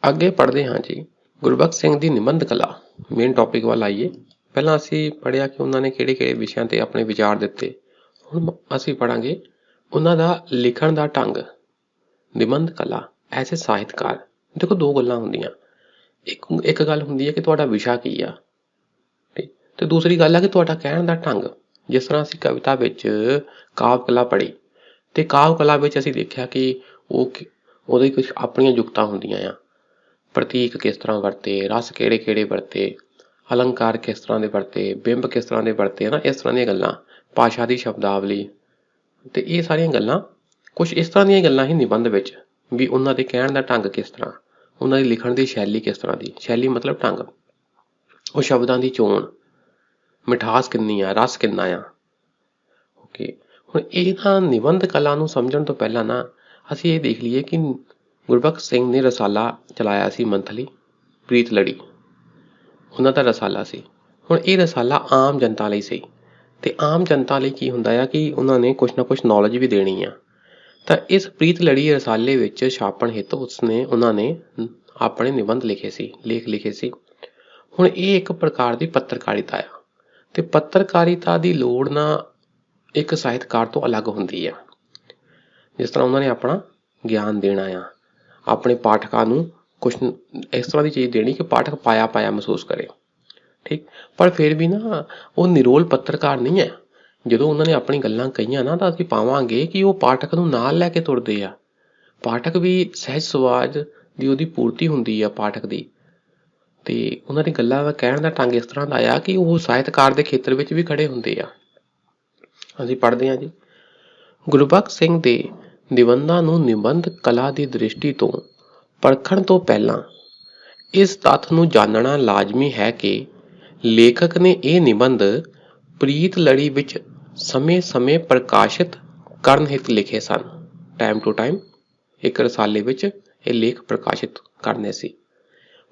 ਅੱਗੇ ਪੜ੍ਹਦੇ ਹਾਂ ਜੀ। ਗੁਰਬਖਸ਼ ਸਿੰਘ ਦੀ ਨਿਬੰਧ ਕਲਾ ਮੇਨ ਟੌਪਿਕ ਵੱਲ ਆਈਏ। ਪਹਿਲਾਂ ਅਸੀਂ ਪੜ੍ਹਿਆ ਕਿ ਉਹਨਾਂ ਨੇ ਕਿਹੜੇ ਵਿਸ਼ਿਆਂ 'ਤੇ ਆਪਣੇ ਵਿਚਾਰ ਦਿੱਤੇ। ਹੁਣ ਅਸੀਂ ਪੜ੍ਹਾਂਗੇ ਉਹਨਾਂ ਦਾ ਲਿਖਣ ਦਾ ਢੰਗ। ਨਿਬੰਧ ਕਲਾ ਐਜ਼ ਏ ਸਾਹਿਤਕਾਰ ਦੇਖੋ ਦੋ ਗੱਲਾਂ ਹੁੰਦੀਆਂ। ਇੱਕ ਗੱਲ ਹੁੰਦੀ ਹੈ ਕਿ ਤੁਹਾਡਾ ਵਿਸ਼ਾ ਕੀ ਆ, ਠੀਕ, ਤੇ ਦੂਸਰੀ ਗੱਲ ਹੈ ਕਿ ਤੁਹਾਡਾ ਕਹਿਣ ਦਾ ਢੰਗ। ਜਿਸ ਤਰ੍ਹਾਂ ਅਸੀਂ ਕਵਿਤਾ ਵਿੱਚ ਕਾਵਿ ਕਲਾ ਪੜ੍ਹੀ ਤੇ ਕਾਵਿ ਕਲਾ ਵਿੱਚ ਅਸੀਂ ਦੇਖਿਆ ਕਿ ਉਹਦੇ ਕੁਛ ਆਪਣੀਆਂ ਯੁਕਤਾਂ ਹੁੰਦੀਆਂ ਆ। ਪ੍ਰਤੀਕ ਕਿਸ ਤਰ੍ਹਾਂ ਵਰਤੇ, ਰਸ ਕਿਹੜੇ ਵਰਤੇ, ਅਲੰਕਾਰ ਕਿਸ ਤਰ੍ਹਾਂ ਦੇ ਵਰਤੇ, ਬਿੰਬ ਕਿਸ ਤਰ੍ਹਾਂ ਦੇ ਵਰਤੇ, ਹੈ ਨਾ, ਇਸ ਤਰ੍ਹਾਂ ਦੀਆਂ ਗੱਲਾਂ, ਭਾਸ਼ਾ ਦੀ ਸ਼ਬਦਾਵਲੀ ਤੇ ਇਹ ਸਾਰੀਆਂ ਗੱਲਾਂ ਕੁਛ ਇਸ ਤਰ੍ਹਾਂ ਦੀਆਂ ਗੱਲਾਂ ਹੀ ਨਿਬੰਧ ਵਿੱਚ ਵੀ ਉਹਨਾਂ ਦੇ ਕਹਿਣ ਦਾ ਢੰਗ ਕਿਸ ਤਰ੍ਹਾਂ, ਉਹਨਾਂ ਦੀ ਲਿਖਣ ਦੀ ਸ਼ੈਲੀ ਕਿਸ ਤਰ੍ਹਾਂ ਦੀ, ਸ਼ੈਲੀ ਮਤਲਬ ਢੰਗ, ਉਹ ਸ਼ਬਦਾਂ ਦੀ ਚੋਣ, ਮਿਠਾਸ ਕਿੰਨੀ ਆ, ਰਸ ਕਿੰਨਾ ਆ। ਓਕੇ, ਹੁਣ ਇਹਨਾਂ ਨਿਬੰਧ ਕਲਾ ਨੂੰ ਸਮਝਣ ਤੋਂ ਪਹਿਲਾਂ ਨਾ ਅਸੀਂ ਇਹ ਦੇਖ ਲਈਏ ਕਿ ਗੁਰਬਖਸ਼ ਸਿੰਘ ਨੇ ਰਸਾਲਾ ਚਲਾਇਆ ਸੀ ਮੰਥਲੀ, ਪ੍ਰੀਤ ਲੜੀ ਉਹਨਾਂ ਦਾ ਰਸਾਲਾ ਸੀ। ਹੁਣ ਇਹ ਰਸਾਲਾ ਆਮ ਜਨਤਾ ਲਈ ਸੀ ਤੇ ਆਮ ਜਨਤਾ ਲਈ ਕੀ ਹੁੰਦਾ ਆ ਕਿ ਉਹਨਾਂ ਨੇ ਕੁਛ ਨਾ ਕੁਛ ਨੌਲੇਜ ਵੀ ਦੇਣੀ ਆ। ਤਾਂ ਇਸ ਪ੍ਰੀਤ ਲੜੀ ਰਸਾਲੇ ਵਿੱਚ ਛਾਪਣ ਹਿੱਤ ਉਹਨਾਂ ਨੇ ਆਪਣੇ ਨਿਬੰਧ ਲਿਖੇ ਸੀ, ਲੇਖ ਲਿਖੇ ਸੀ। ਹੁਣ ਇਹ ਇੱਕ ਪ੍ਰਕਾਰ ਦੀ ਪੱਤਰਕਾਰਿਤਾ ਆ ਤੇ ਪੱਤਰਕਾਰਿਤਾ ਦੀ ਲੋੜ ਨਾ ਇੱਕ ਸਾਹਿਤਕਾਰ ਤੋਂ ਅਲੱਗ ਹੁੰਦੀ ਆ। ਜਿਸ ਤਰ੍ਹਾਂ ਉਹਨਾਂ ਨੇ ਆਪਣਾ ਗਿਆਨ ਦੇਣਾ ਆ, ਆਪਣੇ ਪਾਠਕਾਂ ਨੂੰ ਕੁਛ ਇਸ ਤਰ੍ਹਾਂ ਦੀ ਚੀਜ਼ ਦੇਣੀ ਕਿ ਪਾਠਕ ਪਾਇਆ ਮਹਿਸੂਸ ਕਰੇ, ਠੀਕ। ਪਰ ਫਿਰ ਵੀ ਨਾ ਉਹ ਨਿਰੋਲ ਪੱਤਰਕਾਰ ਨਹੀਂ ਹੈ। ਜਦੋਂ ਉਹਨਾਂ ਨੇ ਆਪਣੀ ਗੱਲਾਂ ਕਹੀਆਂ ਨਾ ਤਾਂ ਅਸੀਂ ਪਾਵਾਂਗੇ ਕਿ ਉਹ ਪਾਠਕ ਨੂੰ ਨਾਲ ਲੈ ਕੇ ਤੁਰਦੇ ਆ। ਪਾਠਕ ਵੀ ਸਹਿਜ ਸੁਭਾਅ ਦੀ ਉਹਦੀ ਪੂਰਤੀ ਹੁੰਦੀ ਆ ਪਾਠਕ ਦੀ, ਤੇ ਉਹਨਾਂ ਦੀ ਗੱਲਾਂ ਦਾ ਕਹਿਣ ਦਾ ਢੰਗ ਇਸ ਤਰ੍ਹਾਂ ਦਾ ਆ ਕਿ ਉਹ ਸਾਹਿਤਕਾਰ ਦੇ ਖੇਤਰ ਵਿੱਚ ਵੀ ਖੜੇ ਹੁੰਦੇ ਆ। ਅਸੀਂ ਪੜ੍ਹਦੇ ਹਾਂ ਜੀ। ਗੁਰਬਖਸ਼ ਸਿੰਘ ਦੇ ਨਿਬੰਧਾਂ ਨੂੰ ਨਿਬੰਧ ਕਲਾ ਦੀ ਦ੍ਰਿਸ਼ਟੀ ਤੋਂ ਪਰਖਣ ਤੋਂ ਪਹਿਲਾਂ ਇਸ ਤੱਥ ਨੂੰ ਜਾਣਨਾ ਲਾਜ਼ਮੀ ਹੈ ਕਿ ਲੇਖਕ ਨੇ ਇਹ ਨਿਬੰਧ ਪ੍ਰੀਤ ਲੜੀ ਵਿੱਚ ਸਮੇਂ-ਸਮੇਂ ਪ੍ਰਕਾਸ਼ਿਤ ਕਰਨ ਹਿੱਤ ਲਿਖੇ ਸਨ। ਟਾਈਮ ਟੂ ਟਾਈਮ ਇੱਕ ਰਸਾਲੇ ਵਿੱਚ ਇਹ ਲੇਖ ਪ੍ਰਕਾਸ਼ਿਤ ਕਰਨੇ ਸੀ।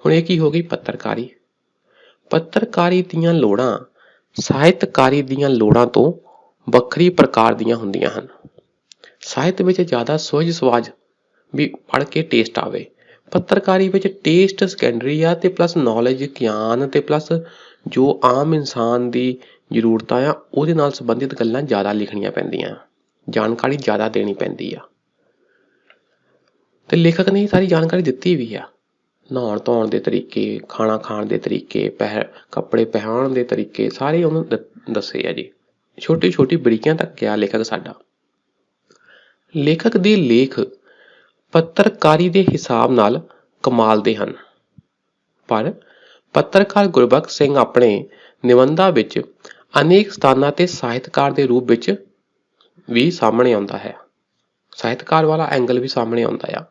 ਹੁਣ ਇਹ ਕੀ ਹੋ ਗਈ? ਪੱਤਰਕਾਰੀ। ਪੱਤਰਕਾਰੀ ਦੀਆਂ ਲੋੜਾਂ ਸਾਹਿਤਕਾਰੀ ਦੀਆਂ ਲੋੜਾਂ ਤੋਂ ਵੱਖਰੀ ਪ੍ਰਕਾਰ ਦੀਆਂ ਹੁੰਦੀਆਂ ਹਨ। ਸਾਹਿਤ ਵਿੱਚ ਜ਼ਿਆਦਾ ਸੁਹਜ ਸੁਆਜ ਵੀ ਪੜ੍ਹ ਕੇ ਟੇਸਟ ਆਵੇ। ਪੱਤਰਕਾਰੀ ਵਿੱਚ ਟੇਸਟ ਸੈਕੰਡਰੀ ਆ ਤੇ ਪਲੱਸ ਨੌਲੇਜ, ਗਿਆਨ ਤੇ ਪਲੱਸ ਜੋ ਆਮ ਇਨਸਾਨ ਦੀ ਜ਼ਰੂਰਤਾਂ ਆ ਉਹਦੇ ਨਾਲ ਸੰਬੰਧਿਤ ਗੱਲਾਂ ਜ਼ਿਆਦਾ ਲਿਖਣੀਆਂ ਪੈਂਦੀਆਂ, ਜਾਣਕਾਰੀ ਜ਼ਿਆਦਾ ਦੇਣੀ ਪੈਂਦੀ ਆ। ਤੇ ਲੇਖਕ ਨੇ ਇਹ ਸਾਰੀ ਜਾਣਕਾਰੀ ਦਿੱਤੀ ਵੀ ਆ। ਨਹਾਉਣ ਧੋਣ ਦੇ ਤਰੀਕੇ, ਖਾਣਾ ਖਾਣ ਦੇ ਤਰੀਕੇ, ਕੱਪੜੇ ਪਹਿਨਣ ਦੇ ਤਰੀਕੇ ਸਾਰੇ ਉਹਨੂੰ ਦੱਸੇ ਆ ਜੀ। ਛੋਟੀ ਛੋਟੀ ਬਰੀਕੀਆਂ ਤੱਕ ਗਿਆ ਲੇਖਕ ਸਾਡਾ। ਲੇਖਕ ਦੇ ਲੇਖ ਪੱਤਰਕਾਰੀ ਦੇ ਹਿਸਾਬ ਨਾਲ ਕਮਾਲ ਦੇ ਹਨ, ਪਰ ਪੱਤਰਕਾਰ ਗੁਰਬਖਸ਼ ਸਿੰਘ ਆਪਣੇ ਨਿਬੰਧਾਂ ਵਿੱਚ ਅਨੇਕ ਸਥਾਨਾਂ ਤੇ ਸਾਹਿਤਕਾਰ ਦੇ ਰੂਪ ਵਿੱਚ ਵੀ ਸਾਹਮਣੇ ਆਉਂਦਾ ਹੈ। ਸਾਹਿਤਕਾਰ ਵਾਲਾ ਐਂਗਲ ਵੀ ਸਾਹਮਣੇ ਆਉਂਦਾ ਆ।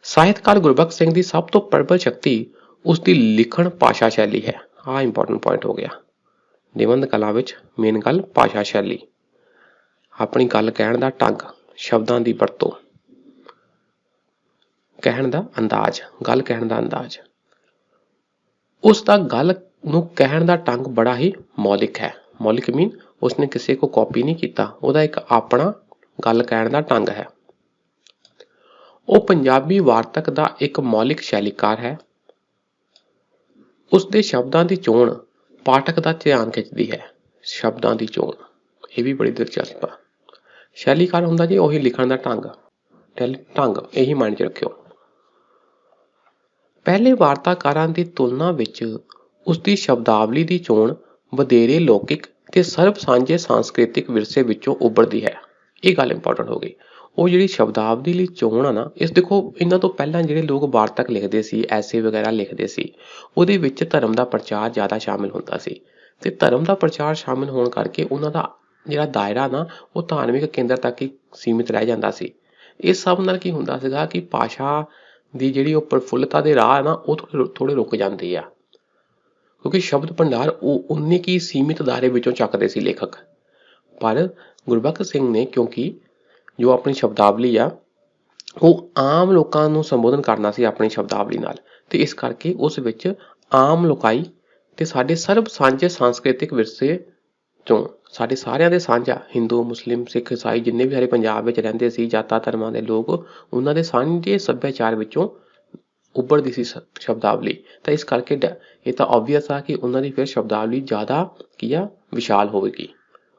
ਸਾਹਿਤਕਾਰ ਗੁਰਬਖਸ਼ ਸਿੰਘ ਦੀ ਸਭ ਤੋਂ ਪ੍ਰਬਲ ਸ਼ਕਤੀ ਉਸਦੀ ਲਿਖਣ ਭਾਸ਼ਾ ਸ਼ੈਲੀ ਹੈ। ਆਹ ਇੰਪੋਰਟੈਂਟ ਪੁਆਇੰਟ ਹੋ ਗਿਆ। ਨਿਬੰਧ ਕਲਾ ਵਿੱਚ ਮੇਨ ਗੱਲ ਭਾਸ਼ਾ ਸ਼ੈਲੀ, ਆਪਣੀ ਗੱਲ ਕਹਿਣ ਦਾ ਢੰਗ, ਸ਼ਬਦਾਂ ਦੀ ਵਰਤੋਂ, ਕਹਿਣ ਦਾ ਅੰਦਾਜ਼, ਗੱਲ ਕਹਿਣ ਦਾ ਅੰਦਾਜ਼। ਉਸ ਦਾ ਗੱਲ ਨੂੰ ਕਹਿਣ ਦਾ ਢੰਗ ਬੜਾ ਹੀ ਮੌਲਿਕ ਹੈ। ਮੌਲਿਕ ਮੀਨ ਉਸਨੇ ਕਿਸੇ ਕੋ ਕਾਪੀ ਨਹੀਂ ਕੀਤਾ, ਉਹਦਾ ਇੱਕ ਆਪਣਾ ਗੱਲ ਕਹਿਣ ਦਾ ਢੰਗ ਹੈ। ਉਹ ਪੰਜਾਬੀ ਵਾਰਤਕ ਦਾ ਇੱਕ ਮੌਲਿਕ ਸ਼ੈਲੀਕਾਰ ਹੈ। ਉਸਦੇ ਸ਼ਬਦਾਂ ਦੀ ਚੋਣ ਪਾਠਕ ਦਾ ਧਿਆਨ ਖਿੱਚਦੀ ਹੈ। ਸ਼ਬਦਾਂ ਦੀ ਚੋਣ ਇਹ ਵੀ ਬੜੀ ਦਿਲਚਸਪ ਆ। ਸ਼ੈਲੀਕਾਰ ਹੁੰਦਾ ਜੀ ਉਹੀ ਲਿਖਣ ਦਾ ਢੰਗ, ਇਹੀ ਮਾਇੰਡ 'ਚ ਰੱਖਿਓ। ਪਹਿਲੇ ਵਾਰਤਾਕਾਰਾਂ ਦੀ ਤੁਲਨਾ ਵਿੱਚ ਉਸਦੀ ਸ਼ਬਦਾਵਲੀ ਦੀ ਚੋਣ ਵਧੇਰੇ ਲੌਕਿਕ ਤੇ ਸਰਬ ਸਾਂਝੇ ਸਾਂਸਕ੍ਰਿਤਿਕ ਵਿਰਸੇ ਵਿੱਚੋਂ ਉੱਭਰਦੀ ਹੈ। ਇਹ ਗੱਲ ਇੰਪੋਰਟੈਂਟ ਹੋ ਗਈ। ਉਹ ਜਿਹੜੀ ਸ਼ਬਦਾਵਲੀ ਲਈ ਚੋਣ ਆ ਨਾ, ਇਸ ਦੇਖੋ ਇਹਨਾਂ ਤੋਂ ਪਹਿਲਾਂ ਜਿਹੜੇ ਲੋਕ ਵਾਰਤਕ ਲਿਖਦੇ ਸੀ, ਐਸੇ ਵਗੈਰਾ ਲਿਖਦੇ ਸੀ, ਉਹਦੇ ਵਿੱਚ ਧਰਮ ਦਾ ਪ੍ਰਚਾਰ ਜ਼ਿਆਦਾ ਸ਼ਾਮਿਲ ਹੁੰਦਾ ਸੀ ਤੇ ਧਰਮ ਦਾ ਪ੍ਰਚਾਰ ਸ਼ਾਮਿਲ ਹੋਣ ਕਰਕੇ ਉਹਨਾਂ ਦਾ ਜਿਹੜਾ ਦਾਇਰਾ ਨਾ ਉਹ ਧਾਰਮਿਕ ਕੇਂਦਰ ਤੱਕ ਹੀ ਸੀਮਿਤ ਰਹਿ ਜਾਂਦਾ ਸੀ। ਇਸ ਸਭ ਨਾਲ ਕੀ ਹੁੰਦਾ ਸੀਗਾ ਕਿ ਭਾਸ਼ਾ ਦੀ ਜਿਹੜੀ ਉਹ ਪ੍ਰਫੁੱਲਤਾ ਦੇ ਰਾਹ ਨਾ ਉਹ ਥੋੜੇ ਰੁਕ ਜਾਂਦੇ ਆ, ਕਿਉਂਕਿ ਸ਼ਬਦ ਭੰਡਾਰ ਉਹ ਉਨੇ ਕੀ ਸੀਮਿਤ ਦਾਇਰੇ ਵਿੱਚੋਂ ਚੱਕਦੇ ਸੀ ਲੇਖਕ। ਪਰ ਗੁਰਬਖਸ਼ ਸਿੰਘ ਨੇ ਕਿਉਂਕਿ ਜੋ ਆਪਣੀ ਸ਼ਬਦਾਵਲੀ ਆ ਉਹ ਆਮ ਲੋਕਾਂ ਨੂੰ ਸੰਬੋਧਨ ਕਰਨਾ ਸੀ ਆਪਣੀ ਸ਼ਬਦਾਵਲੀ ਨਾਲ, ਤੇ ਇਸ ਕਰਕੇ ਉਸ ਵਿੱਚ ਆਮ ਲੋਕਾਈ ਤੇ ਸਾਡੇ ਸਰਬ ਸਾਂਝੇ ਸਾਂਸਕ੍ਰਿਤਿਕ ਵਿਰਸੇ ਚੋਂ ਸਾਡੇ ਸਾਰਿਆਂ ਦੇ ਸਾਂਝਾ, ਹਿੰਦੂ, ਮੁਸਲਿਮ, ਸਿੱਖ, ਈਸਾਈ ਜਿੰਨੇ ਵੀ ਸਾਰੇ ਪੰਜਾਬ ਵਿੱਚ ਰਹਿੰਦੇ ਸੀ ਜਾਤਾਂ ਧਰਮਾਂ ਦੇ ਲੋਕ, ਉਹਨਾਂ ਦੇ ਸਾਂਝੇ ਸੱਭਿਆਚਾਰ ਵਿੱਚੋਂ ਉੱਭਰਦੀ ਸੀ ਸ਼ਬਦਾਵਲੀ। ਤਾਂ ਇਸ ਕਰਕੇ ਇਹ ਤਾਂ obvious ਆ ਕਿ ਉਹਨਾਂ ਦੀ ਫਿਰ ਸ਼ਬਦਾਵਲੀ ਜ਼ਿਆਦਾ ਕੀ ਆ, ਵਿਸ਼ਾਲ ਹੋਵੇਗੀ,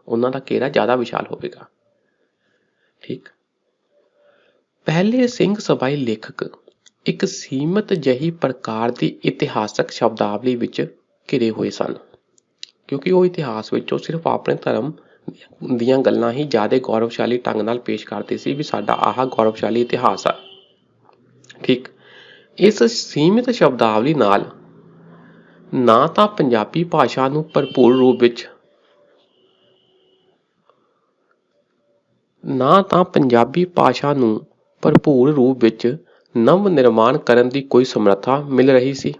ਉਹਨਾਂ ਦਾ ਘੇਰਾ ਜ਼ਿਆਦਾ ਵਿਸ਼ਾਲ ਹੋਵੇਗਾ। ਠੀਕ। ਪਹਿਲੇ ਸਿੰਘ ਸਬਾਈ ਲੇਖਕ ਇੱਕ ਸੀਮਤ ਜਿਹੀ ਪ੍ਰਕਾਰ ਦੀ ਇਤਿਹਾਸਕ ਸ਼ਬਦਾਵਲੀ ਵਿੱਚ ਘਿਰੇ ਹੋਏ ਸਨ, ਕਿਉਂਕਿ ਉਹ ਇਤਿਹਾਸ ਵਿੱਚੋਂ ਸਿਰਫ ਆਪਣੇ ਧਰਮ ਦੀਆਂ ਗੱਲਾਂ ਹੀ ਜ਼ਿਆਦਾ ਗੌਰਵਸ਼ਾਲੀ ਢੰਗ ਨਾਲ ਪੇਸ਼ ਕਰਦੇ ਸੀ ਵੀ ਸਾਡਾ ਆਹ ਗੌਰਵਸ਼ਾਲੀ ਇਤਿਹਾਸ ਆ। ਠੀਕ। ਇਸ ਸੀਮਿਤ ਸ਼ਬਦਾਵਲੀ ਨਾਲ ਨਾ ਤਾਂ ਪੰਜਾਬੀ ਭਾਸ਼ਾ ਨੂੰ ਭਰਪੂਰ ਰੂਪ ਵਿੱਚ ਨਵ ਨਿਰਮਾਣ ਕਰਨ ਦੀ ਕੋਈ ਸਮਰੱਥਾ ਮਿਲ ਰਹੀ ਸੀ।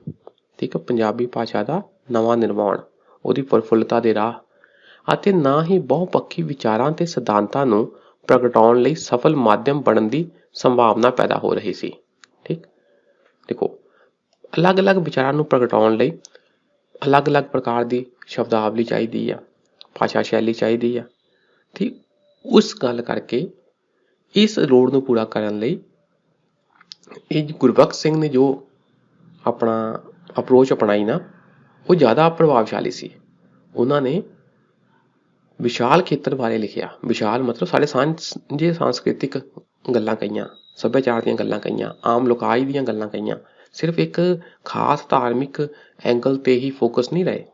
ਠੀਕ ਹੈ, ਪੰਜਾਬੀ ਭਾਸ਼ਾ ਦਾ ਨਵਾਂ ਨਿਰਮਾਣ, ਉਹਦੀ ਪ੍ਰਫੁੱਲਤਾ ਦੇ ਰਾਹ, ਅਤੇ ਨਾ ਹੀ ਬਹੁਪੱਖੀ ਵਿਚਾਰਾਂ ਤੇ ਸਿਧਾਂਤਾਂ ਨੂੰ ਪ੍ਰਗਟਾਉਣ ਲਈ ਸਫਲ ਮਾਧਿਅਮ ਬਣਨ ਦੀ ਸੰਭਾਵਨਾ ਪੈਦਾ ਹੋ ਰਹੀ ਸੀ। ਠੀਕ। ਦੇਖੋ, ਅਲੱਗ-ਅਲੱਗ ਵਿਚਾਰਾਂ ਨੂੰ ਪ੍ਰਗਟਾਉਣ ਲਈ ਅਲੱਗ-ਅਲੱਗ ਪ੍ਰਕਾਰ ਦੀ ਸ਼ਬਦਾਵਲੀ ਚਾਹੀਦੀ ਆ, ਭਾਸ਼ਾ ਸ਼ੈਲੀ ਚਾਹੀਦੀ ਆ। ਠੀਕ। ਉਸ ਗੱਲ ਕਰਕੇ ਇਸ ਲੋੜ ਨੂੰ ਪੂਰਾ ਕਰਨ ਲਈ ਇਹ ਗੁਰਬਖਸ਼ ਸਿੰਘ ਨੇ ਜੋ ਆਪਣਾ ਅਪਰੋਚ ਅਪਣਾਈ ਨਾ, ਉਹ ਜ਼ਿਆਦਾ ਪ੍ਰਭਾਵਸ਼ਾਲੀ ਸੀ। ਉਹਨਾਂ ਨੇ ਵਿਸ਼ਾਲ ਖੇਤਰ ਬਾਰੇ ਲਿਖਿਆ। ਵਿਸ਼ਾਲ ਮਤਲਬ ਸਾਡੇ ਸਾਂਝੇ ਸਾਂਸਕ੍ਰਿਤਿਕ ਗੱਲਾਂ ਕਹੀਆਂ, ਸੱਭਿਆਚਾਰ ਦੀਆਂ ਗੱਲਾਂ ਕਹੀਆਂ, ਆਮ ਲੋਕਾਈ ਦੀਆਂ ਗੱਲਾਂ ਕਹੀਆਂ, ਸਿਰਫ ਇੱਕ ਖਾਸ ਧਾਰਮਿਕ ਐਂਗਲ ਤੇ ਹੀ ਫੋਕਸ ਨਹੀਂ ਰਹੇ।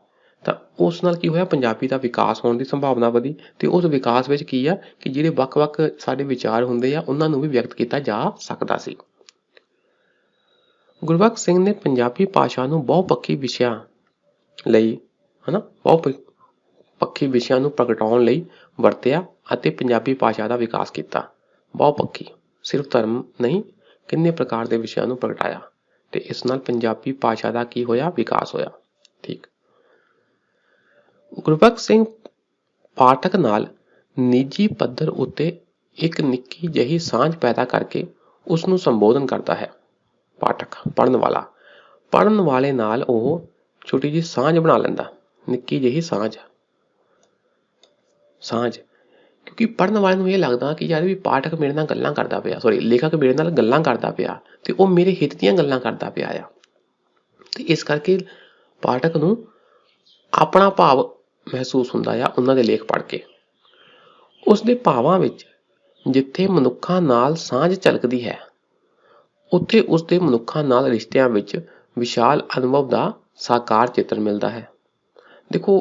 ਤਾਂ ਉਸ ਨਾਲ ਕੀ ਹੋਇਆ, ਪੰਜਾਬੀ ਦਾ ਵਿਕਾਸ ਹੋਣ ਦੀ ਸੰਭਾਵਨਾ ਵਧੀ, ਤੇ ਉਸ ਵਿਕਾਸ ਵਿੱਚ ਕੀ ਆ ਕਿ ਜਿਹੜੇ ਵੱਖ-ਵੱਖ ਸਾਡੇ ਵਿਚਾਰ ਹੁੰਦੇ ਆ ਉਹਨਾਂ ਨੂੰ ਵੀ ਵਿਅਕਤ ਕੀਤਾ ਜਾ ਸਕਦਾ ਸੀ। ਗੁਰਬਖਸ਼ ਸਿੰਘ ਨੇ ਪੰਜਾਬੀ ਭਾਸ਼ਾ ਨੂੰ ਬਹੁਪੱਖੀ ਵਿਸ਼ਿਆਂ ਨੂੰ ਪ੍ਰਗਟਾਉਣ ਲਈ ਵਰਤਿਆ ਅਤੇ ਪੰਜਾਬੀ ਭਾਸ਼ਾ ਦਾ ਵਿਕਾਸ ਕੀਤਾ। ਬਹੁਪੱਖੀ, ਸਿਰਫ ਧਰਮ ਨਹੀਂ, ਕਿੰਨੇ ਪ੍ਰਕਾਰ ਦੇ ਵਿਸ਼ਿਆਂ ਨੂੰ ਪ੍ਰਗਟਾਇਆ, ਤੇ ਇਸ ਨਾਲ ਪੰਜਾਬੀ ਭਾਸ਼ਾ ਦਾ ਕੀ ਹੋਇਆ, ਵਿਕਾਸ ਹੋਇਆ। ਠੀਕ। ਗੁਰਬਖਸ਼ ਸਿੰਘ ਪਾਠਕ ਨਾਲ ਨਿੱਜੀ ਪੱਧਰ ਉੱਤੇ ਇੱਕ ਨਿੱਕੀ ਜਿਹੀ ਸਾਂਝ ਪੈਦਾ ਕਰਕੇ ਉਸ ਨੂੰ ਸੰਬੋਧਨ ਕਰਦਾ ਹੈ। ਪਾਠਕ, ਪੜ੍ਹਨ ਵਾਲੇ ਨਾਲ ਉਹ ਛੋਟੀ ਜਿਹੀ ਸਾਂਝ ਬਣਾ ਲੈਂਦਾ, ਨਿੱਕੀ ਜਿਹੀ ਸਾਂਝ, ਕਿਉਂਕਿ ਪੜ੍ਹਨ ਵਾਲੇ ਨੂੰ ਇਹ ਲੱਗਦਾ ਕਿ ਯਾਰ ਵੀ ਪਾਠਕ ਮੇਰੇ ਨਾਲ ਗੱਲਾਂ ਕਰਦਾ ਪਿਆ, ਲੇਖਕ ਮੇਰੇ ਨਾਲ ਗੱਲਾਂ ਕਰਦਾ ਪਿਆ, ਤੇ ਉਹ ਮੇਰੇ ਹਿੱਤ ਦੀਆਂ ਗੱਲਾਂ ਕਰਦਾ ਪਿਆ ਆ। ਤੇ ਇਸ ਕਰਕੇ ਪਾਠਕ ਨੂੰ ਆਪਣਾ ਭਾਵ ਮਹਿਸੂਸ ਹੁੰਦਾ ਆ ਉਹਨਾਂ ਦੇ ਲੇਖ ਪੜ੍ਹ ਕੇ। ਉਸਦੇ ਭਾਵਾਂ ਵਿੱਚ ਜਿੱਥੇ ਮਨੁੱਖਾਂ ਨਾਲ ਸਾਂਝ ਝਲਕਦੀ ਹੈ, ਉੱਥੇ ਉਸਦੇ ਮਨੁੱਖਾਂ ਨਾਲ ਰਿਸ਼ਤਿਆਂ ਵਿੱਚ ਵਿਸ਼ਾਲ ਅਨੁਭਵ ਦਾ ਸਾਕਾਰ ਚਿੱਤਰ ਮਿਲਦਾ ਹੈ। ਦੇਖੋ,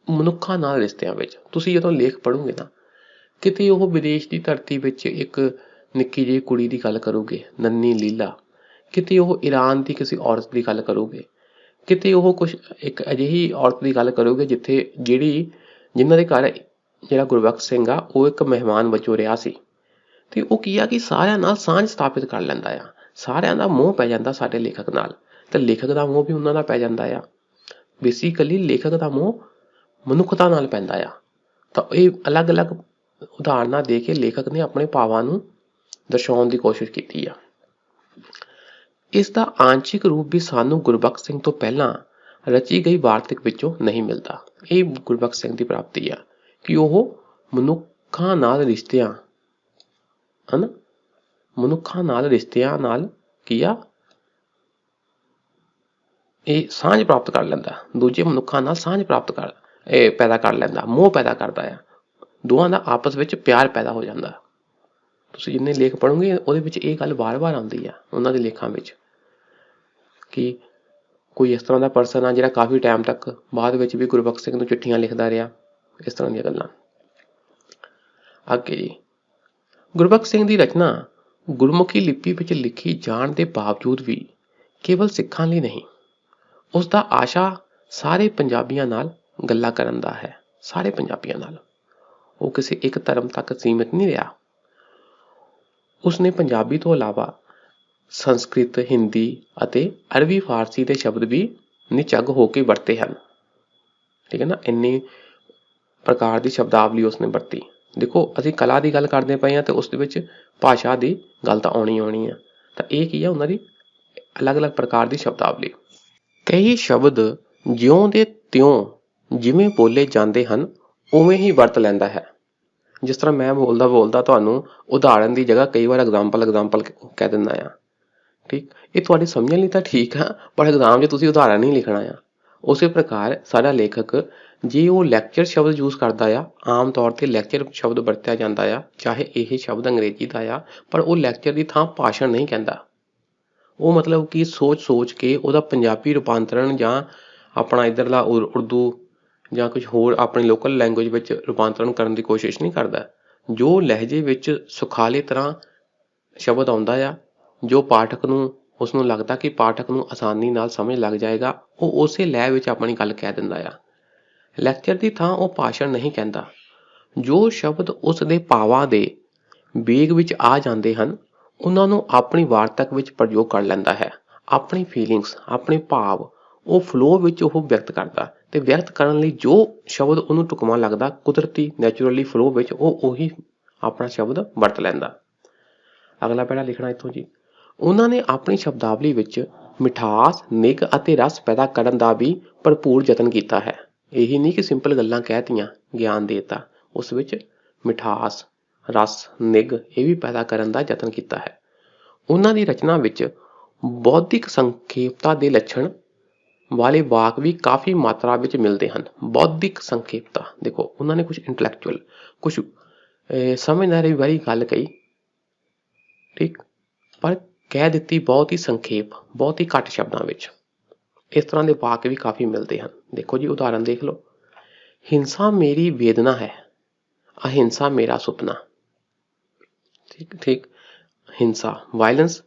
ਮਨੁੱਖਾਂ ਨਾਲ ਰਿਸ਼ਤਿਆਂ ਵਿੱਚ ਤੁਸੀਂ ਜਦੋਂ ਲੇਖ ਪੜ੍ਹੋਗੇ ਨਾ, ਕਿਤੇ ਉਹ ਵਿਦੇਸ਼ ਦੀ ਧਰਤੀ ਵਿੱਚ ਇੱਕ ਨਿੱਕੀ ਜਿਹੀ ਕੁੜੀ ਦੀ ਗੱਲ ਕਰੋਗੇ, ਨੰਨੀ ਲੀਲਾ, ਕਿਤੇ ਉਹ ਈਰਾਨ ਦੀ ਕਿਸੇ ਔਰਤ ਦੀ ਗੱਲ ਕਰੋਗੇ, ਕਿਤੇ ਉਹ ਇੱਕ ਅਜਿਹੀ ਔਰਤ ਦੀ ਗੱਲ ਕਰੋਗੇ ਜਿਨ੍ਹਾਂ ਦੇ ਘਰ ਜਿਹੜਾ ਗੁਰਬਖਸ਼ ਸਿੰਘ ਆ ਉਹ ਇੱਕ ਮਹਿਮਾਨ ਵਜੋਂ ਰਿਹਾ ਸੀ। ਤੇ ਉਹ ਕੀ ਆ ਕਿ ਸਾਰਿਆਂ ਨਾਲ ਸਾਂਝ ਸਥਾਪਿਤ ਕਰ ਲੈਂਦਾ ਆ, ਸਾਰਿਆਂ ਦਾ ਮੋਹ ਪੈ ਜਾਂਦਾ ਸਾਡੇ ਲੇਖਕ ਨਾਲ, ਤੇ ਲੇਖਕ ਦਾ ਮੋਹ ਵੀ ਉਹਨਾਂ ਦਾ ਪੈ ਜਾਂਦਾ ਆ। ਬੇਸਿਕਲੀ ਲੇਖਕ ਦਾ ਮੋਹ ਮਨੁੱਖਤਾ ਨਾਲ ਪੈਂਦਾ ਆ। ਤਾਂ ਇਹ ਅਲੱਗ-ਅਲੱਗ ਉਦਾਹਰਨਾਂ ਦੇ ਕੇ ਲੇਖਕ ਨੇ ਆਪਣੇ ਭਾਵਾਂ ਨੂੰ ਦਰਸਾਉਣ ਦੀ ਕੋਸ਼ਿਸ਼ ਕੀਤੀ ਆ। ਇਸ ਦਾ ਆਂਸ਼ਿਕ ਰੂਪ ਵੀ ਸਾਨੂੰ ਗੁਰਬਖਸ਼ ਸਿੰਘ ਤੋਂ ਪਹਿਲਾਂ ਰਚੀ ਗਈ ਵਾਰਤਕ ਵਿੱਚੋਂ ਨਹੀਂ ਮਿਲਦਾ। ਇਹ ਗੁਰਬਖਸ਼ ਸਿੰਘ ਦੀ ਪ੍ਰਾਪਤੀ ਆ ਕਿ ਉਹ ਮਨੁੱਖਾਂ ਨਾਲ ਰਿਸ਼ਤਿਆਂ ਨਾਲ ਕੀ ਆ, ਇਹ ਸਾਂਝ ਪ੍ਰਾਪਤ ਕਰ ਲੈਂਦਾ, ਦੂਜੇ ਮਨੁੱਖਾਂ ਨਾਲ ਸਾਂਝ ਪੈਦਾ ਕਰ ਲੈਂਦਾ, ਮੋਹ ਪੈਦਾ ਕਰਦਾ ਆ, ਦੋਵਾਂ ਦਾ ਆਪਸ ਵਿੱਚ ਪਿਆਰ ਪੈਦਾ ਹੋ ਜਾਂਦਾ। ਤੁਸੀਂ ਜਿੰਨੇ ਲੇਖ ਪੜ੍ਹੋਗੇ ਉਹਦੇ ਵਿੱਚ ਇਹ ਗੱਲ ਵਾਰ-ਵਾਰ ਆਉਂਦੀ ਆ ਉਹਨਾਂ ਦੇ ਲੇਖਾਂ ਵਿੱਚ, ਕਿ ਕੋਈ ਇਸ ਤਰ੍ਹਾਂ ਦਾ ਪਰਸਨ ਆ ਜਿਹੜਾ ਕਾਫੀ ਟਾਈਮ ਤੱਕ ਬਾਅਦ ਵਿੱਚ ਵੀ ਗੁਰਬਖਸ਼ ਸਿੰਘ ਨੂੰ ਚਿੱਠੀਆਂ ਲਿਖਦਾ ਰਿਹਾ, ਇਸ ਤਰ੍ਹਾਂ ਦੀਆਂ ਗੱਲਾਂ। ਅੱਗੇ ਜੀ, ਗੁਰਬਖਸ਼ ਸਿੰਘ ਦੀ ਰਚਨਾ ਗੁਰਮੁਖੀ ਲਿਪੀ ਵਿੱਚ ਲਿਖੀ ਜਾਣ ਦੇ ਬਾਵਜੂਦ ਵੀ ਕੇਵਲ ਸਿੱਖਾਂ ਲਈ ਨਹੀਂ, ਉਸ ਦਾ ਆਸ਼ਾ ਸਾਰੇ ਪੰਜਾਬੀਆਂ ਨਾਲ ਗੱਲਾਂ ਕਰਨ ਦਾ ਹੈ। ਸਾਰੇ ਪੰਜਾਬੀਆਂ ਨਾਲ, ਉਹ ਕਿਸੇ ਇੱਕ ਧਰਮ ਤੱਕ ਸੀਮਿਤ ਨਹੀਂ ਰਿਹਾ। ਉਸਨੇ ਪੰਜਾਬੀ ਤੋਂ ਇਲਾਵਾ ਸੰਸਕ੍ਰਿਤ, ਹਿੰਦੀ ਅਤੇ ਅਰਬੀ ਫਾਰਸੀ ਦੇ ਸ਼ਬਦ ਵੀ ਨਿਝੱਗ ਹੋ ਕੇ ਵਰਤੇ ਹਨ। ਠੀਕ ਹੈ ਨਾ, ਇੰਨੀ ਪ੍ਰਕਾਰ ਦੀ ਸ਼ਬਦਾਵਲੀ ਉਸਨੇ ਵਰਤੀ। ਦੇਖੋ, ਅਸੀਂ ਕਲਾ ਦੀ ਗੱਲ ਕਰਦੇ ਪਏ ਹਾਂ ਤੇ ਉਸ ਦੇ ਵਿੱਚ ਭਾਸ਼ਾ ਦੀ ਗੱਲ ਤਾਂ ਆਉਣੀ ਆ। ਤਾਂ ਇਹ ਕੀ ਆ, ਉਹਨਾਂ ਦੀ ਅਲੱਗ-ਅਲੱਗ ਪ੍ਰਕਾਰ ਦੀ ਸ਼ਬਦਾਵਲੀ। ਕਈ ਸ਼ਬਦ ਜਿਉਂ ਦੇ ਤਿਉਂ ਜਿਵੇਂ ਬੋਲੇ ਜਾਂਦੇ ਹਨ ਉਵੇਂ ਹੀ ਵਰਤ ਲੈਂਦਾ ਹੈ। ਜਿਸ ਤਰ੍ਹਾਂ ਮੈਂ ਬੋਲਦਾ ਤੁਹਾਨੂੰ ਉਦਾਹਰਨ ਦੀ ਜਗ੍ਹਾ ਕਈ ਵਾਰ ਐਗਜ਼ਾਮਪਲ ਕਹਿ ਦਿੰਦਾ ਆ। ਠੀਕ, ਇਹ ਤੁਹਾਡੇ ਸਮਝਣ ਲਈ ਤਾਂ ਠੀਕ ਆ, ਪਰ ਐਗਜ਼ਾਮ 'ਚ ਤੁਸੀਂ ਉਦਾਹਰਨ ਨਹੀਂ ਲਿਖਣਾ ਆ। ਉਸੇ ਪ੍ਰਕਾਰ ਸਾਡਾ ਲੇਖਕ ਜੇ ਉਹ ਲੈਕਚਰ ਸ਼ਬਦ ਯੂਜ਼ ਕਰਦਾ ਆ, ਆਮ ਤੌਰ 'ਤੇ ਲੈਕਚਰ ਸ਼ਬਦ ਵਰਤਿਆ ਜਾਂਦਾ ਆ, ਚਾਹੇ ਇਹ ਸ਼ਬਦ ਅੰਗਰੇਜ਼ੀ ਦਾ ਆ, ਪਰ ਉਹ ਲੈਕਚਰ ਦੀ ਥਾਂ ਭਾਸ਼ਣ ਨਹੀਂ ਕਹਿੰਦਾ। ਉਹ ਮਤਲਬ ਕਿ ਸੋਚ ਕੇ ਉਹਦਾ ਪੰਜਾਬੀ ਰੂਪਾਂਤਰਨ ਜਾਂ ਆਪਣਾ ਇੱਧਰਲਾ ਉਰਦੂ ਜਾਂ ਕੁਝ ਹੋਰ ਆਪਣੀ ਲੋਕਲ ਲੈਂਗੁਏਜ ਵਿੱਚ ਰੂਪਾਂਤਰਨ ਕਰਨ ਦੀ ਕੋਸ਼ਿਸ਼ ਨਹੀਂ ਕਰਦਾ। ਜੋ ਲਹਿਜੇ ਵਿੱਚ ਸੁਖਾਲੇ ਤਰ੍ਹਾਂ ਸ਼ਬਦ ਆਉਂਦਾ ਆ, ਜੋ ਪਾਠਕ ਨੂੰ ਉਸਨੂੰ ਲੱਗਦਾ ਕਿ ਪਾਠਕ ਨੂੰ ਆਸਾਨੀ ਨਾਲ ਸਮਝ ਲੱਗ ਜਾਏਗਾ, ਉਹ ਉਸੇ ਲੈਅ ਵਿੱਚ ਆਪਣੀ ਗੱਲ ਕਹਿ ਦਿੰਦਾ ਆ। ਲੈਕਚਰ ਦੀ ਥਾਂ ਉਹ ਭਾਸ਼ਣ ਨਹੀਂ ਕਹਿੰਦਾ। ਜੋ ਸ਼ਬਦ ਉਸ ਦੇ ਭਾਵਾਂ ਦੇ ਵੇਗ ਵਿੱਚ ਆ ਜਾਂਦੇ ਹਨ, ਉਹਨਾਂ ਨੂੰ ਆਪਣੀ ਵਾਰਤਕ ਵਿੱਚ ਪ੍ਰਯੋਗ ਕਰ ਲੈਂਦਾ ਹੈ। ਆਪਣੀ ਫੀਲਿੰਗਸ, ਆਪਣੇ ਭਾਵ ਉਹ ਫਲੋ ਵਿੱਚ ਉਹ ਵਿਅਕਤ ਕਰਦਾ, ਤੇ ਵਿਅਕਤ ਕਰਨ ਲਈ ਜੋ ਸ਼ਬਦ ਉਹਨੂੰ ਢੁਕਵਾਂ ਲੱਗਦਾ, ਕੁਦਰਤੀ ਨੈਚੁਰਲੀ ਫਲੋ ਵਿੱਚ ਉਹ ਉਹੀ ਆਪਣਾ ਸ਼ਬਦ ਵਰਤ ਲੈਂਦਾ। ਅਗਲਾ ਪੈਰਾ ਲਿਖਣਾ ਇੱਥੋਂ ਜੀ। ਉਹਨਾਂ ਨੇ ਆਪਣੀ ਸ਼ਬਦਾਵਲੀ ਵਿੱਚ ਮਿਠਾਸ, ਨਿੱਘ ਅਤੇ ਰਸ ਪੈਦਾ ਕਰਨ ਦਾ ਵੀ ਭਰਪੂਰ ਯਤਨ ਕੀਤਾ ਹੈ। ਇਹੀ ਨਹੀਂ ਕਿ ਸਿੰਪਲ ਗੱਲਾਂ ਕਹਿਤੀਆਂ, ਗਿਆਨ ਦੇਤਾ, ਉਸ ਵਿੱਚ ਮਿਠਾਸ, ਰਸ, ਨਿੱਘ ਇਹ ਵੀ ਪੈਦਾ ਕਰਨ ਦਾ ਯਤਨ ਕੀਤਾ ਹੈ। ਉਹਨਾਂ ਦੀ ਰਚਨਾ ਵਿੱਚ ਬੌਧਿਕ ਸੰਖੇਪਤਾ ਦੇ ਲੱਛਣ ਵਾਲੇ ਵਾਕ ਵੀ ਕਾਫੀ ਮਾਤਰਾ ਵਿੱਚ ਮਿਲਦੇ ਹਨ। ਬੌਧਿਕ ਸੰਖੇਪਤਾ, ਦੇਖੋ ਉਹਨਾਂ ਨੇ ਕੁਝ ਇੰਟੈਲੈਕਚੁਅਲ, ਕੁਝ ਸਮਝਦਾਰੀ ਵਾਲੀ ਗੱਲ ਕਹੀ, ਠੀਕ, ਪਰ ਕਹਿ ਦਿੱਤੀ ਬਹੁਤ ਹੀ ਸੰਖੇਪ, ਬਹੁਤ ਹੀ ਘੱਟ ਸ਼ਬਦਾਂ ਵਿੱਚ। ਇਸ ਤਰ੍ਹਾਂ ਦੇ ਵਾਕ ਵੀ ਕਾਫੀ ਮਿਲਦੇ ਹਨ। ਦੇਖੋ ਜੀ ਉਦਾਹਰਨ ਦੇਖ ਲਓ। ਹਿੰਸਾ ਮੇਰੀ ਵੇਦਨਾ ਹੈ, ਅਹਿੰਸਾ ਮੇਰਾ ਸੁਪਨਾ। ਠੀਕ, ਹਿੰਸਾ, ਵਾਇਲੈਂਸ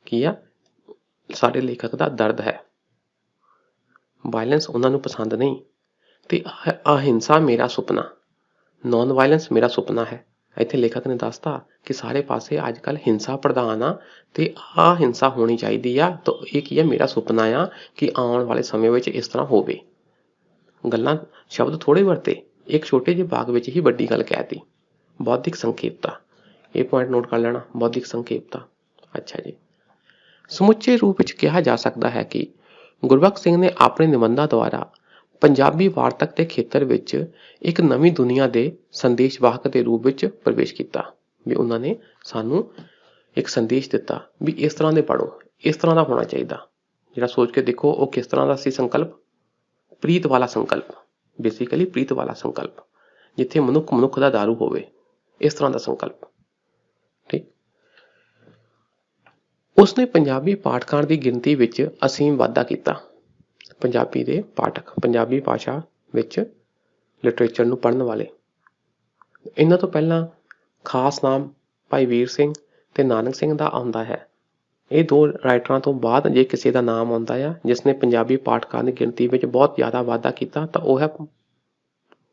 ਕੀ ਆ, ਸਾਡੇ ਲੇਖਕ ਦਾ ਦਰਦ ਹੈ। ਵਾਇਲੈਂਸ ਉਹਨਾਂ ਨੂੰ ਪਸੰਦ ਨਹੀਂ, ਤੇ ਅਹਿੰਸਾ ਮੇਰਾ ਸੁਪਨਾ, ਨੌਨ ਵਾਇਲੈਂਸ ਮੇਰਾ ਸੁਪਨਾ ਹੈ। ਇੱਥੇ ਲੇਖਕ ਨੇ ਦੱਸਤਾ ਕਿ ਸਾਰੇ ਪਾਸੇ ਅੱਜ ਕੱਲ੍ਹ ਹਿੰਸਾ ਪ੍ਰਧਾਨ ਆ, ਤੇ ਆਹ ਹਿੰਸਾ ਹੋਣੀ ਚਾਹੀਦੀ ਆ, ਤਾਂ ਇਹ ਕੀ ਆ, ਮੇਰਾ ਸੁਪਨਾ ਆ ਕਿ ਆਉਣ ਵਾਲੇ ਸਮੇਂ ਵਿੱਚ ਇਸ ਤਰ੍ਹਾਂ ਹੋਵੇ। ਗੱਲਾਂ ਸ਼ਬਦ ਥੋੜ੍ਹੇ ਵਰਤੇ, ਇੱਕ ਛੋਟੇ ਜਿਹੇ ਭਾਗ ਵਿੱਚ ਹੀ ਵੱਡੀ ਗੱਲ ਕਹਿਤੀ। ਬੌਧਿਕ ਸੰਖੇਪਤਾ, ਇਹ ਪੁਆਇੰਟ ਨੋਟ ਕਰ ਲੈਣਾ, ਬੌਧਿਕ ਸੰਖੇਪਤਾ। ਅੱਛਾ ਜੀ, ਸਮੁੱਚੇ ਰੂਪ ਵਿੱਚ ਕਿਹਾ ਜਾ ਸਕਦਾ ਹੈ ਕਿ ਗੁਰਬਖਸ਼ ਸਿੰਘ ਨੇ ਆਪਣੇ ਨਿਬੰਧਾਂ ਦੁਆਰਾ ਪੰਜਾਬੀ ਵਾਰਤਕ ਦੇ ਖੇਤਰ ਵਿੱਚ ਇੱਕ ਨਵੀਂ ਦੁਨੀਆ ਦੇ ਸੰਦੇਸ਼ਵਾਹਕ ਦੇ ਰੂਪ ਵਿੱਚ ਪ੍ਰਵੇਸ਼ ਕੀਤਾ। ਵੀ ਉਹਨਾਂ ਨੇ ਸਾਨੂੰ ਇੱਕ ਸੰਦੇਸ਼ ਦਿੱਤਾ ਵੀ ਇਸ ਤਰ੍ਹਾਂ ਦੇ ਪੜ੍ਹੋ, ਇਸ ਤਰ੍ਹਾਂ ਦਾ ਹੋਣਾ ਚਾਹੀਦਾ। ਜਿਹੜਾ ਸੋਚ ਕੇ ਦੇਖੋ ਉਹ ਕਿਸ ਤਰ੍ਹਾਂ ਦਾ ਸੀ ਸੰਕਲਪ, ਪ੍ਰੀਤ ਵਾਲਾ ਸੰਕਲਪ, ਬੇਸਿਕਲੀ ਪ੍ਰੀਤ ਵਾਲਾ ਸੰਕਲਪ, ਜਿੱਥੇ ਮਨੁੱਖ ਦਾ ਦਾਰੂ ਹੋਵੇ, ਇਸ ਤਰ੍ਹਾਂ ਦਾ ਸੰਕਲਪ। ਠੀਕ, ਉਸਨੇ ਪੰਜਾਬੀ ਪਾਠਕਾਂ ਦੀ ਗਿਣਤੀ ਵਿੱਚ ਅਸੀਮ ਵਾਧਾ ਕੀਤਾ। ਪੰਜਾਬੀ ਦੇ ਪਾਠਕ, ਪੰਜਾਬੀ ਭਾਸ਼ਾ ਵਿੱਚ ਲਿਟਰੇਚਰ ਨੂੰ ਪੜ੍ਹਨ ਵਾਲੇ। ਇਹਨਾਂ ਤੋਂ ਪਹਿਲਾਂ ਖਾਸ ਨਾਮ ਭਾਈ ਵੀਰ ਸਿੰਘ ਤੇ ਨਾਨਕ ਸਿੰਘ ਦਾ ਆਉਂਦਾ ਹੈ। ਇਹ ਦੋ ਰਾਈਟਰਾਂ ਤੋਂ ਬਾਅਦ ਜੇ ਕਿਸੇ ਦਾ ਨਾਮ ਆਉਂਦਾ ਆ ਜਿਸ ਨੇ ਪੰਜਾਬੀ ਪਾਠਕਾਂ ਦੀ ਗਿਣਤੀ ਵਿੱਚ ਬਹੁਤ ਜ਼ਿਆਦਾ ਵਾਧਾ ਕੀਤਾ, ਤਾਂ ਉਹ ਹੈ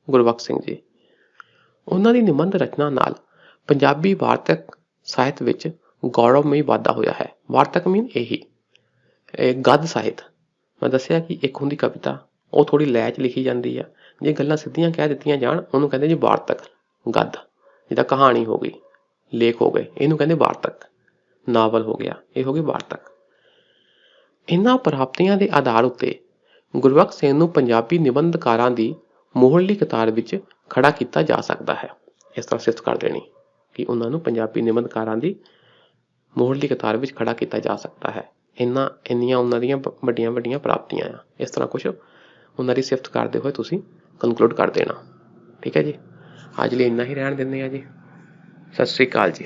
ਗੁਰਬਖਸ਼ ਸਿੰਘ ਜੀ। ਉਹਨਾਂ ਦੀ ਨਿਬੰਧ ਰਚਨਾ ਨਾਲ ਪੰਜਾਬੀ ਵਾਰਤਕ ਸਾਹਿਤ ਵਿੱਚ ਗੌਰਵਮਈ ਵਾਧਾ ਹੋਇਆ ਹੈ। ਵਾਰਤਕ ਮੀਨ ਇਹੀ ਗਦ ਸਾਹਿਤ। ਮੈਂ ਦੱਸਿਆ ਕਿ ਇੱਕ ਹੁੰਦੀ ਕਵਿਤਾ, ਉਹ ਥੋੜ੍ਹੀ ਲੈਅ 'ਚ ਲਿਖੀ ਜਾਂਦੀ ਆ। ਜੇ ਗੱਲਾਂ ਸਿੱਧੀਆਂ ਕਹਿ ਦਿੱਤੀਆਂ ਜਾਣ, ਉਹਨੂੰ ਕਹਿੰਦੇ ਜੀ ਵਾਰਤਕ। ਗਦ ਜਿੱਦਾਂ ਕਹਾਣੀ ਹੋ ਗਈ, ਲੇਖ ਹੋ ਗਏ, ਇਹਨੂੰ ਕਹਿੰਦੇ ਵਾਰਤਕ। ਨਾਵਲ ਹੋ ਗਿਆ, ਇਹ ਹੋ ਗਈ ਵਾਰਤਕ। ਇਹਨਾਂ ਪ੍ਰਾਪਤੀਆਂ ਦੇ ਆਧਾਰ ਉੱਤੇ ਗੁਰਬਖਸ਼ ਸਿੰਘ ਨੂੰ ਪੰਜਾਬੀ ਨਿਬੰਧਕਾਰਾਂ ਦੀ ਮੋਹਰਲੀ ਕਤਾਰ ਵਿੱਚ ਖੜਾ ਕੀਤਾ ਜਾ ਸਕਦਾ ਹੈ। ਇਸ ਤਰ੍ਹਾਂ ਸਿਫਤ ਕਰ ਦੇਣੀ ਕਿ ਉਹਨਾਂ ਨੂੰ ਪੰਜਾਬੀ ਨਿਬੰਧਕਾਰਾਂ ਦੀ ਮੋਹਰਲੀ ਕਤਾਰ ਵਿੱਚ ਖੜਾ ਕੀਤਾ ਜਾ ਸਕਦਾ ਹੈ। ਇੰਨੀਆਂ ਉਹਨਾਂ ਦੀਆਂ ਵੱਡੀਆਂ ਵੱਡੀਆਂ ਪ੍ਰਾਪਤੀਆਂ ਆ। ਇਸ ਤਰ੍ਹਾਂ ਕੁਛ ਉਹਨਾਂ ਦੀ ਸਿਫਤ ਕਰਦੇ ਹੋਏ ਤੁਸੀਂ ਕਨਕਲੂਡ ਕਰ ਦੇਣਾ। ਠੀਕ ਹੈ ਜੀ, ਅੱਜ ਲਈ ਇੰਨਾ ਹੀ ਰਹਿਣ ਦਿੰਦੇ ਹਾਂ ਜੀ। ਸਤਿ ਸ਼੍ਰੀ ਅਕਾਲ ਜੀ।